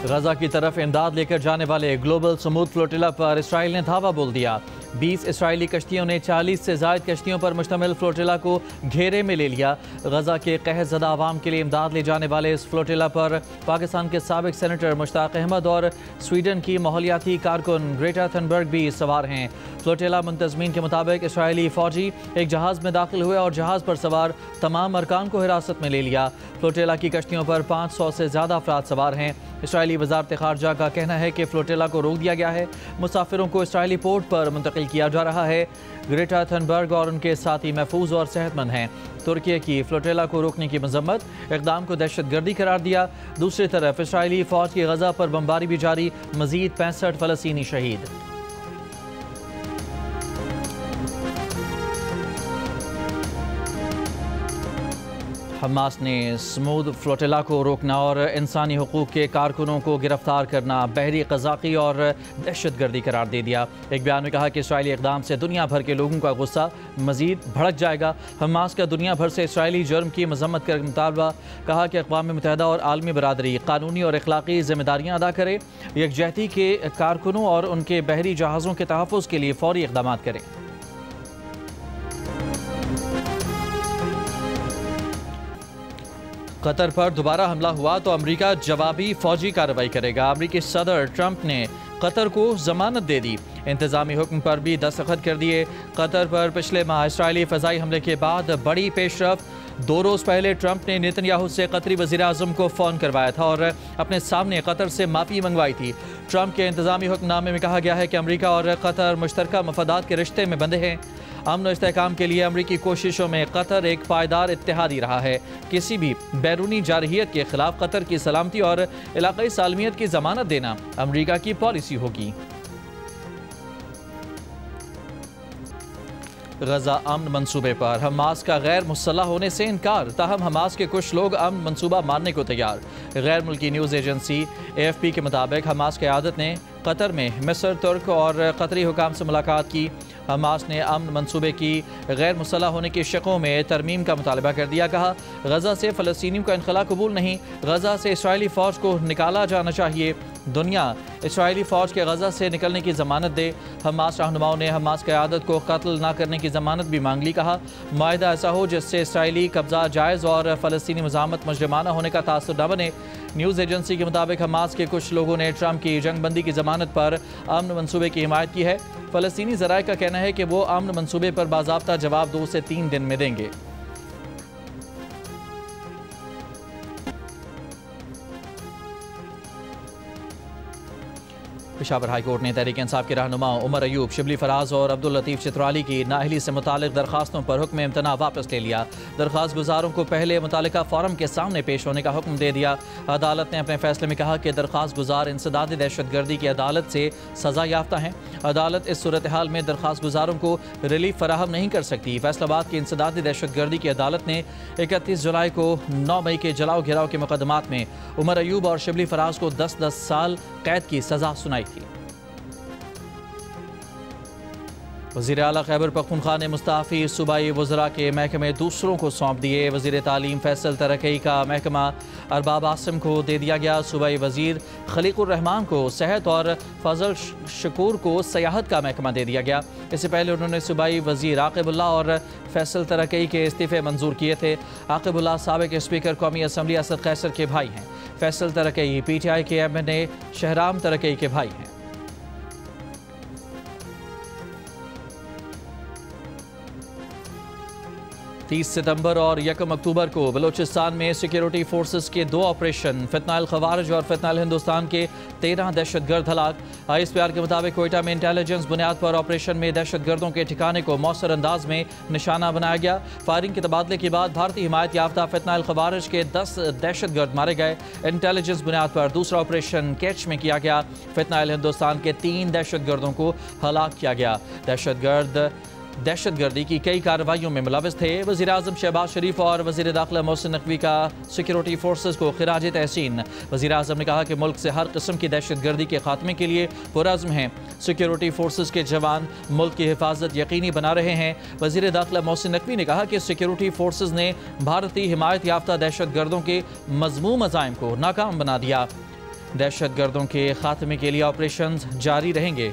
गजा की तरफ इमदाद लेकर जाने वाले ग्लोबल समूद फ्लोटिला पर इसराइल ने धावा बोल दिया। 20 इसराइली कश्तियों ने 40 से ज़ायद कश्तियों पर मुश्तमिल फ्लोटिला को घेरे में ले लिया। गजा के कहरज़दा आवाम के लिए इमदाद ले जाने वाले इस फ्लोटिला पर पाकिस्तान के साबिक सेनेटर मुश्ताक अहमद और स्वीडन की माहौलियाती कारकुन ग्रेटा थनबर्ग भी सवार हैं। फ्लोटिला मुंतज़मीन के मुताबिक इसराइली फ़ौजी एक जहाज़ में दाखिल हुए और जहाज़ पर सवार तमाम अरकान को हिरासत में ले लिया। फ्लोटिला की कश्तियों पर 500 से ज़्यादा अफराद सवार हैं। इसराइली वज़ारत ख़ारजा का कहना है कि फ्लोटिला को रोक दिया गया है। मुसाफिरों को इसराइली पोर्ट पर मुंतकिल किया जा रहा है। ग्रेटा थनबर्ग और उनके साथी महफूज और सेहतमंद हैं। तुर्की की फ्लोटिला को रोकने की मजम्मत, इक़दाम को दहशतगर्दी करार दिया। दूसरी तरफ इसराइली फ़ौज की गजा पर बमबारी भी जारी, मज़ीद 65 फ़लस्तीनी शहीद। हमास ने समूद फ्लोटिला को रोकना और इंसानी हुकूक के कारकुनों को गिरफ्तार करना बहरी क़ज़ाक़ी और दहशतगर्दी करार दे दिया। एक बयान में कहा कि इसराइली इक़दाम से दुनिया भर के लोगों का गुस्सा मज़ीद भड़क जाएगा। हमास का दुनिया भर से इसराइली जुर्म की मज़म्मत कर मुतालबा, कहा कि अक़वाम मुत्तहिदा और आलमी बरादरी कानूनी और अखलाक़ी ज़िम्मेदारियाँ अदा करे, यकजहती के कारकुनों और उनके बहरी जहाज़ों के तहफ़्फ़ुज़ के लिए फ़ौरी इक़दामात करें। कतर पर दोबारा हमला हुआ तो अमेरिका जवाबी फौजी कार्रवाई करेगा। अमेरिकी सदर ट्रंप ने कतर को जमानत दे दी। इंतजामी हुक्म पर भी दस्तखत कर दिए। कतर पर पिछले माह इसराइली फ़ज़ाई हमले के बाद बड़ी पेशरफ। 2 रोज़ पहले ट्रंप ने नेतन्याहू से कतरी वज़ीर आज़म को फ़ोन करवाया था और अपने सामने कतर से माफ़ी मंगवाई थी। ट्रंप के इंतजामी हुक्मनामे में कहा गया है कि अमेरिका और कतर मुश्तरका मफादात के रिश्ते में बंधे हैं। अमन और इस्तेहकाम के लिए अमरीकी कोशिशों में कतर एक पायदार इत्तेहादी रहा है। किसी भी बैरूनी जारहियत के खिलाफ कतर की सलामती और इलाक़ाई सालमियत की ज़मानत देना अमरीका की पॉलिसी होगी। गजा अमन मंसूबे पर हमास का गैर मुसल्लह होने से इनकार, ताहम हमास के कुछ लोग अमन मंसूबा मानने को तैयार। गैर मुल्की न्यूज़ एजेंसी AFP के मुताबिक हमास क़यादत ने कतर में मिस्र, तुर्क और कतरी हुकाम से मुलाकात की। हमास ने अमन मंसूबे की गैर मुसल्लह होने की शकों में तरमीम का मुतालबा कर दिया। कहा, गजा से फ़लस्तीनियों का इनखला कबूल नहीं, गजा से इसराइली फ़ौज को निकाला जाना चाहिए। दुनिया इसराइली फ़ौज के गजा से निकलने की ज़मानत दे। हमास रहनुमाओं ने हमास क़यादत को कत्ल न करने की ज़मानत भी मांग ली। कहा, माहिदा ऐसा हो जिससे इसराइली कब्ज़ा जायज़ और फ़लस्तीनी मज़ामत मुजरिमाना होने का तासुर न बने। न्यूज़ एजेंसी के मुताबिक हमास के कुछ लोगों ने ट्रंप की जंगबंदी की ज़मानत पर अमन मंसूबे की हिमायत की है। फ़लस्तीनी ज़राए का कहना है कि वो अमन मंसूबे पर बाज़ाब्ता जवाब 2 से 3 दिन में देंगे। पेशावर हाई कोर्ट ने तहरीक इंसाफ के रहनुमाओं उमर अयूब, शिबली फराज और अब्दुल लतीफ़ चित्राली की नाअहली से मुतालिक दरखास्तों पर हुक्म इम्तना वापस ले लिया। दरखास्त गुजारों को पहले मुतालिका फ़ोरम के सामने पेश होने का हुक्म दे दिया। अदालत ने अपने फैसले में कहा कि दरखास्त गुजार इंसदादी दहशतगर्दी की अदालत से सज़ा याफ्ता हैं। अदालत इस सूरत हाल में दरखास्त गुजारों को रिलीफ फराहम नहीं कर सकती। फैसलाबाद की इंसदादी दहशतगर्दी की अदालत ने 31 जुलाई को 9 मई के जलाओ घिराव के मुकदमात में उमर अयूब और शिबली फराज को 10-10 साल कैद की सज़ा सुनाई थी। वज़ीर आला खैबर पख्तूनख्वा ने मुस्ताफ़ी सूबाई वज़रा के महकमे दूसरों को सौंप दिए। वज़ीर तालीम फैसल तरक्की का महकमा अरबाब आसिम को दे दिया गया। सूबाई वज़ीर खलीकुर रहमान को सेहत और फजल शकूर को सियाहत का महकमा दे दिया गया। इससे पहले उन्होंने सूबाई वज़ीर आक़िबुल्लाह और फैसल तरक्की के इस्तीफ़े मंजूर किए थे। आक़िबुल्लाह साबिक़ स्पीकर कौमी असम्बली असद कैसर के भाई हैं। फैसल तरक्की PTI के MNA शहराम तरक्की के भाई हैं। 30 सितंबर और 1 अक्टूबर को बलूचिस्तान में सिक्योरिटी फोर्सेस के 2 ऑपरेशन, फितनाल खवारिज और फितनाल हिंदुस्तान के 13 दहशतगर्द हलाक। ISPR के मुताबिक कोयटा में इंटेलिजेंस बुनियाद पर ऑपरेशन में दहशतगर्दों के ठिकाने को मौसर अंदाज में निशाना बनाया गया। फायरिंग के तबादले के बाद भारतीय हिमायत याफ्ता फितनाल खवारिज के 10 दहशतगर्द मारे गए। इंटेलिजेंस बुनियाद पर दूसरा ऑपरेशन कैच में किया गया। फितनाल हिंदुस्तान के 3 दहशतगर्दों को हलाक किया गया। दहशतगर्दी की कई कार्रवाइयों में मुलविस थे। वज़ीर आज़म शहबाज शरीफ और वज़ीर दाखिला मोहसिन नकवी का सिक्योरिटी फोर्सेस को खिराज तहसीन। वज़ीर आज़म ने कहा कि मुल्क से हर किस्म की दहशतगर्दी के खात्मे के लिए पुरज़्म हैं। सिक्योरिटी फोर्सेस के जवान मुल्क की हिफाजत यकीनी बना रहे हैं। वज़ीर दाखिला मोहसिन नकवी ने कहा कि सिक्योरिटी फोर्सेस ने भारतीय हिमायत याफ्ता दहशतगर्दों के मज़मूम अज़ाइम को नाकाम बना दिया। दहशतगर्दों के खात्मे के लिए ऑपरेशन जारी रहेंगे।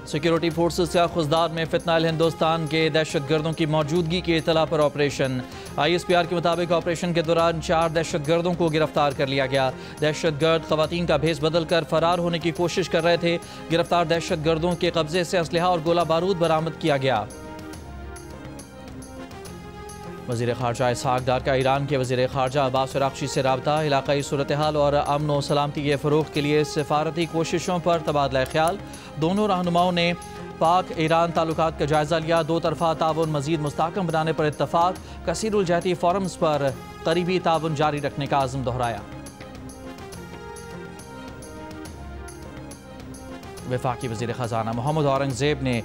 सिक्योरिटी फोर्सेस का खुजदार में फितनाल हिंदुस्तान के दहशतगर्दों की मौजूदगी की इतला पर ऑपरेशन। ISPR के मुताबिक ऑपरेशन के दौरान 4 दहशतगर्दों को गिरफ्तार कर लिया गया। दहशतगर्द खवातीन का भेस बदलकर फरार होने की कोशिश कर रहे थे। गिरफ्तार दहशतगर्दों के कब्जे से असलहा और गोला बारूद बरामद किया गया। वज़ीर ख़ारजा इसहाक़ डार का ईरान के वज़ीर ख़ारजा अब्बास अराग़ची से रब्ता। इलाक़ाई सूरत हाल और अमन व सलामती के फ़रोग़ के लिए सफ़ारती कोशिशों पर तबादला ख्याल। दोनों रहनुमाओं ने पाक ईरान ताल्लुकात का जायज़ा लिया। दो तरफ़ा ताउन मज़ीद मुस्तहकम बनाने पर इत्तफ़ाक़। कसीरुल जहती फ़ोरम्स पर करीबी ताउन जारी रखने का आज़म दोहराया। वफाकी वज़ीर ख़ज़ाना मोहम्मद औरंगज़ेब ने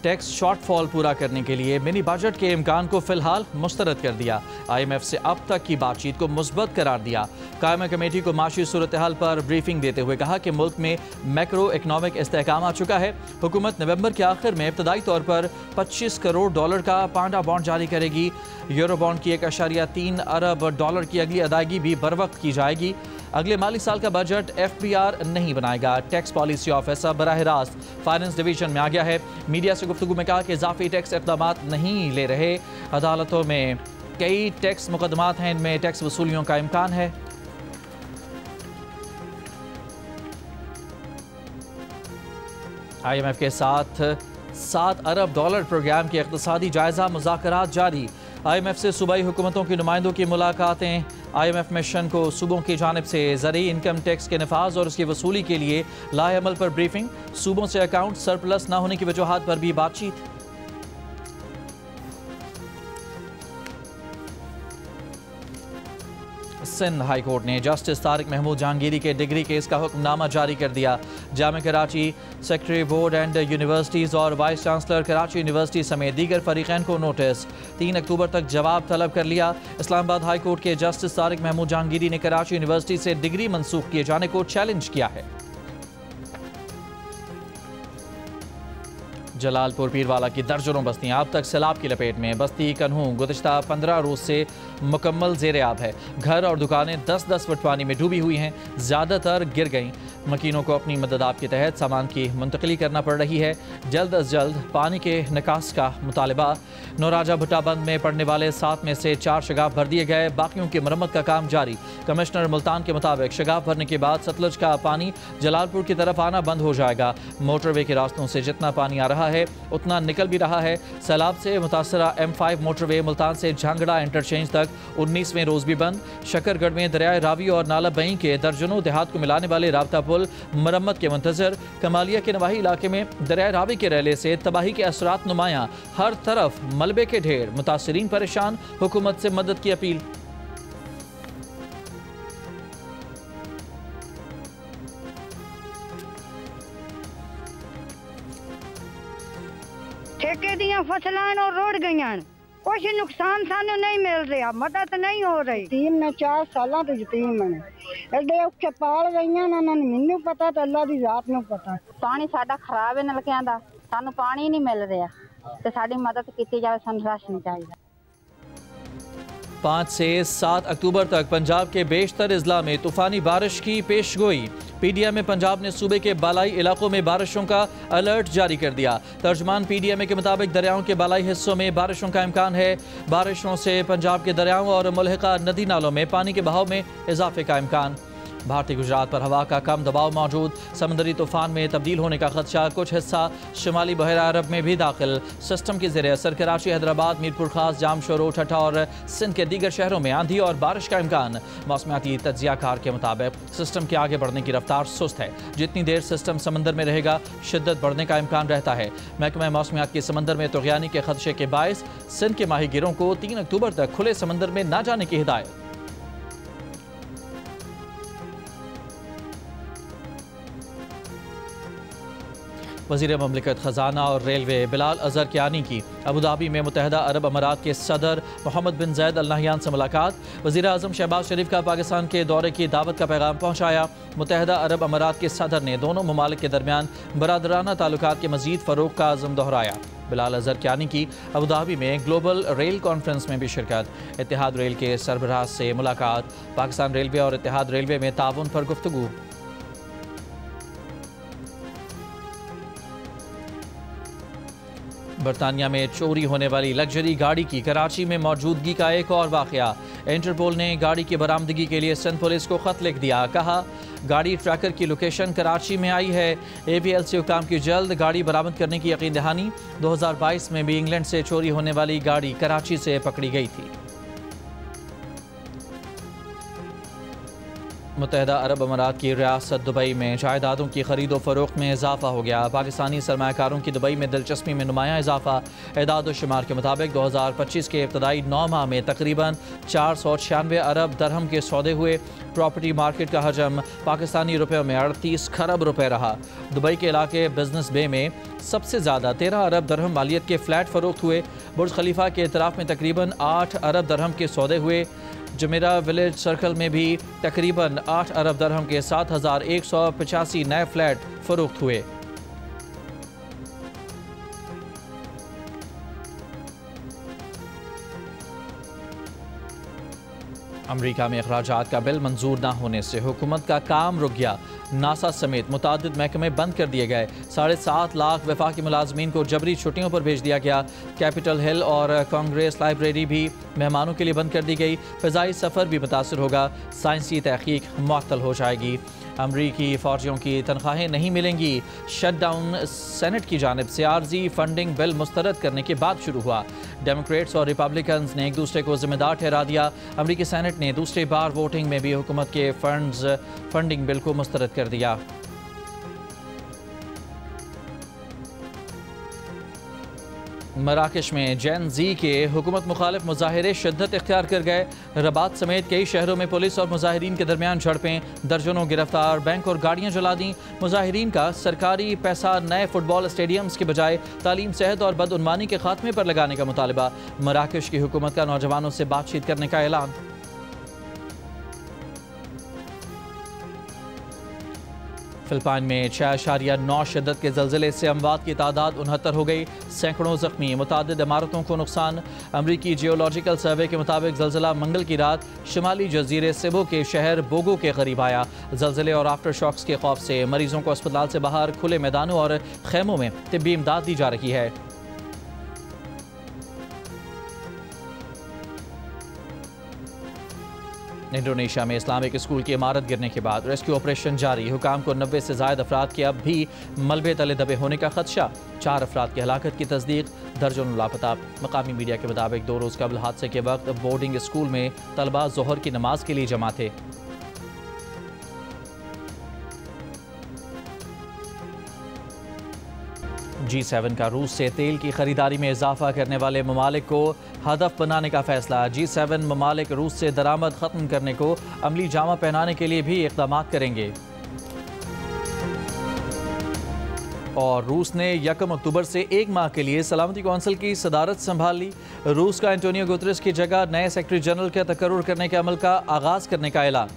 टैक्स शॉर्टफॉल पूरा करने के लिए मिनी बजट के इम्कान को फिलहाल मुस्तरद कर दिया। IMF से अब तक की बातचीत को मुस्बत करार दिया। कायमा कमेटी को माशी सूरत हाल पर ब्रीफिंग देते हुए कहा कि मुल्क में मैक्रो इकनॉमिक इस्तेहकाम आ चुका है। हुकूमत नवंबर के आखिर में इब्तदाई तौर पर $25 करोड़ का पांडा बॉन्ड जारी करेगी। यूरो बॉन्ड की 1.3 अरब डॉलर की अगली अदायगी भी बर वक्त की जाएगी। अगले माली साल का बजट FBR नहीं बनाएगा। टैक्स पॉलिसी ऑफिस अब बराह रास्त फाइनेंस डिवीजन में आ गया है। मीडिया से गुफ्तगू में कहा कि इजाफी टैक्स इक़दाम नहीं ले रहे। अदालतों में कई टैक्स मुकदमात हैं, इनमें टैक्स वसूलियों का इम्कान है। IMF के साथ $7 अरब प्रोग्राम के इक़्तिसादी जायजा मुज़ाकरात जारी। IMF से सूबाई हुकूमतों की नुमाइंदों की मुलाकातें। IMF मिशन को सूबों की जानिब से ज़री इनकम टैक्स के नफाज और उसकी वसूली के लिए लाए अमल पर ब्रीफिंग। सूबों से अकाउंट सरप्लस न होने की वजूहात पर भी बातचीत। सिंध हाई कोर्ट ने जस्टिस तारिक महमूद जहांगीरी के डिग्री केस का हुक्मनामा जारी कर दिया। जामे Karachi secretary board and universities और वाइस चांसलर कराची यूनिवर्सिटी समेत दीगर फरीकैन को नोटिस। 3 अक्टूबर तक जवाब तलब कर लिया। इस्लामाबाद हाई कोर्ट के जस्टिस तारिक महमूद जहांगीरी ने कराची यूनिवर्सिटी से डिग्री मनसूख किए जाने को चैलेंज किया है। जलालपुर पीरवाला की दर्जनों बस्तियां अब तक सैलाब की लपेट में। बस्ती कन्हू गुज़िश्ता 15 रोज से मुकम्मल ज़ेरे आब है। घर और दुकानें 10-10 फुट पानी में डूबी हुई हैं, ज़्यादातर गिर गईं। मकीनों को अपनी मदद आप के तहत सामान की मुंतकली करना पड़ रही है। जल्द अज जल्द पानी के निकास का मुतालबा। नौराजा भुट्टा बंद में पड़ने वाले 7 में से 4 शगाफ भर दिए गए। बाकियों की मरम्मत का काम जारी। कमिश्नर मुल्तान के मुताबिक शगाफ भरने के बाद सतलज का पानी जलालपुर की तरफ आना बंद हो जाएगा। मोटरवे के रास्तों से जितना पानी आ रहा है उतना निकल भी रहा है। सैलाब से मुतासरा M5 मोटरवे मुल्तान से झांगड़ा इंटरचेंज तक 19वें रोज भी बंद। शकरगढ़ में दरियाए रावी और नाला बई के दर्जनों देहात को मिलाने वाले राबता पुल मरम्मत के मंतजर। कमालिया के नवाही इलाके में दरियाए रावी के रैले से तबाही के असरात नुमायां। हर तरफ मलबे के ढेर, मुतासरीन परेशान। हुकूमत से मदद की अपील। ठेके दियां फसलां और रोड़ गईयां। कुछ नुकसान सानू नहीं मिल रहा, मदद नहीं हो रही। तीन में 4 सालों तो यतीम ने एडे औखे पाल गईयां ना। मैनू पता तो अल्लाह दी जात नू पता। पानी साडा खराब है नलकियां दा, सानू पानी नहीं मिल रहा ते साडी मदद की जाए, सानू राशन चाहिए। 5 से 7 अक्टूबर तक पंजाब के बेशतर अजला में तूफानी बारिश की पेशगोई। PDM में पंजाब ने सूबे के बालाई इलाकों में बारिशों का अलर्ट जारी कर दिया। तर्जमान PDM के मुताबिक दरियाओं के बालाई हिस्सों में बारिशों का इम्कान है। बारिशों से पंजाब के दरियाओं और मुल्हिका नदी नालों में पानी के बहाव में इजाफे का इम्कान। भारतीय गुजरात पर हवा का कम दबाव मौजूद। समुद्री तूफान में तब्दील होने का खदशा। कुछ हिस्सा शुमाली बहरा अरब में भी दाखिल। सिस्टम की ज़ेरे असर कराची, हैदराबाद, मीरपुर खास, जामशोरो, ठट्ठा और सिंध के दीगर शहरों में आंधी और बारिश का इम्कान। मौसमियाती तज्जियाकार के मुताबिक सिस्टम के आगे बढ़ने की रफ्तार सुस्त है। जितनी देर सिस्टम समंदर में रहेगा शिद्दत बढ़ने का इम्कान रहता है। महकमा मौसमियात के समंदर में तुग़यानी के खदशे के बायस सिंध के माहीगीरों को 3 अक्टूबर तक खुले समंदर में न जाने की हिदायत। वज़ीर ममलिकत ख़जाना और रेलवे बिलाल अज़हर कियानी की अबू धाबी में मुत्तहिदा अरब अमारात के सदर मोहम्मद बिन ज़ैद अल नहयान से मुलाकात। वज़ीर आज़म शहबाज शरीफ का पाकिस्तान के दौरे की दावत का पैगाम पहुँचाया। मुत्तहिदा अरब अमारात के सदर ने दोनों ममालिक के दरमियान बरादराना ताल्लुकात के मज़ीद फ़रोग़ का अज़्म दोहराया। बिलाल अज़हर कियानी की अबू धाबी में ग्लोबल रेल कॉन्फ्रेंस में भी शिरकत। इत्तेहाद रेल के सरबराह से मुलाकात। पाकिस्तान रेलवे और इत्तेहाद रेलवे में ताउन पर गुफ्तगू। बरतानिया में चोरी होने वाली लग्जरी गाड़ी की कराची में मौजूदगी का एक और वाक़या। इंटरपोल ने गाड़ी की बरामदगी के लिए सिंध पुलिस को ख़त लिख दिया। कहा, गाड़ी ट्रैकर की लोकेशन कराची में आई है। APL से हुकाम की जल्द गाड़ी बरामद करने की यकीन दहानी। 2022 में भी इंग्लैंड से चोरी होने वाली गाड़ी कराची से पकड़ी गई थी। मुत्तहिदा अरब अमारात की रियासत दुबई में जायदादों की खरीदो फरोख्त में इजाफा हो गया। पाकिस्तानी सरमायाकारों की दुबई में दिलचस्पी में नुमायाँ इजाफा। एदाद शुमार के मुताबिक 2025 के इब्तदाई 9 माह में तकरीबन 496 अरब दरहम के सौदे हुए। प्रॉपर्टी मार्केट का हजम पाकिस्तानी रुपयों में 38 खरब रुपए रहा। दुबई के इलाके बिजनेस बे में सबसे ज़्यादा 13 अरब दरहम मालियत के फ्लैट फ़रोख्त हुए। बुर्ज खलीफा के इतराफ़ में तकरीबन 8 अरब दरहम के सौदे हुए। जमेरा विलेज सर्कल में भी तकरीबन 8 अरब दरहम के 7,185 नए फ्लैट फरोख्त हुए। अमरीका में अखराजात का बिल मंजूर न होने से हुकूमत का काम रुक गया। नासा समेत मुतादिद महकमे बंद कर दिए गए। 7.5 लाख वफाकी मुलाजमीन को जबरी छुट्टियों पर भेज दिया गया। कैपिटल हिल और कांग्रेस लाइब्रेरी भी मेहमानों के लिए बंद कर दी गई। फ़िज़ाई सफ़र भी मुतासर होगा। साइंसी तहकीक मुअत्तल हो जाएगी। अमरीकी फ़ौजियों की तनख्वाहें नहीं मिलेंगी। शटडाउन सेनेट की जानिब से आर्जी फंडिंग बिल मुस्तरद करने के बाद शुरू हुआ। डेमोक्रेट्स और रिपब्लिकन्स ने एक दूसरे को जिम्मेदार ठहरा दिया। अमरीकी सेनेट ने दूसरी बार वोटिंग में भी हुकूमत के फंडिंग बिल को मुस्तरद कर दिया। मराकश में जैन जी के हुकूमत मुखालिफ मुजाहिरे शिद्दत इख्तियार कर गए। रबात समेत कई शहरों में पुलिस और मुजाहिरीन के दरमियान झड़पें। दर्जनों गिरफ्तार। बैंक और गाड़ियां जला दी। मुजाहिरीन का सरकारी पैसा नए फुटबॉल स्टेडियम्स के बजाय तालीम, सेहत और बदउनवानी के खात्मे पर लगाने का मुतालबा। मराकश की हुकूमत का नौजवानों से बातचीत करने का ऐलान। फिलिपाइन में 6.9 शिद्दत के ज़लज़ले से अमवात की तादाद 69 हो गई। सैकड़ों ज़ख्मी। मुतादिद इमारतों को नुकसान। अमरीकी जियोलॉजिकल सर्वे के मुताबिक ज़लज़ला मंगल की रात शुमाली जजीरे सेबो के शहर बोगो के करीब आया। ज़लज़ले और आफ्टर शॉक्स के खौफ से मरीजों को अस्पताल से बाहर खुले मैदानों और खेमों में तिब्बी इमदाद दी जा रही है। इंडोनेशिया में इस्लामिक स्कूल की इमारत गिरने के बाद रेस्क्यू ऑपरेशन जारी। हुकाम को 90 से ज़ायद अफराद के अब भी मलबे तले दबे होने का खदशा। 4 अफराद की हलाकत की तस्दीक। दर्जनों लापता। मकामी मीडिया के मुताबिक 2 रोज़ कबल हादसे के वक्त बोर्डिंग स्कूल में तलबा ज़ोहर की नमाज के लिए जमा थे। G7 का रूस से तेल की खरीदारी में इजाफा करने वाले ममालिक को हदफ बनाने का फैसला। G7 ममालिक रूस से दरामद ख़त्म करने को अमली जामा पहनाने के लिए भी इक़दाम करेंगे। और रूस ने 1 अक्टूबर से 1 माह के लिए सलामती कौंसिल की सदारत संभाल ली। रूस का एंटोनियो गुतरेस की जगह नए सेक्रेटरी जनरल का तकर्रुर करने के अमल का आगाज़ करने का ऐलान।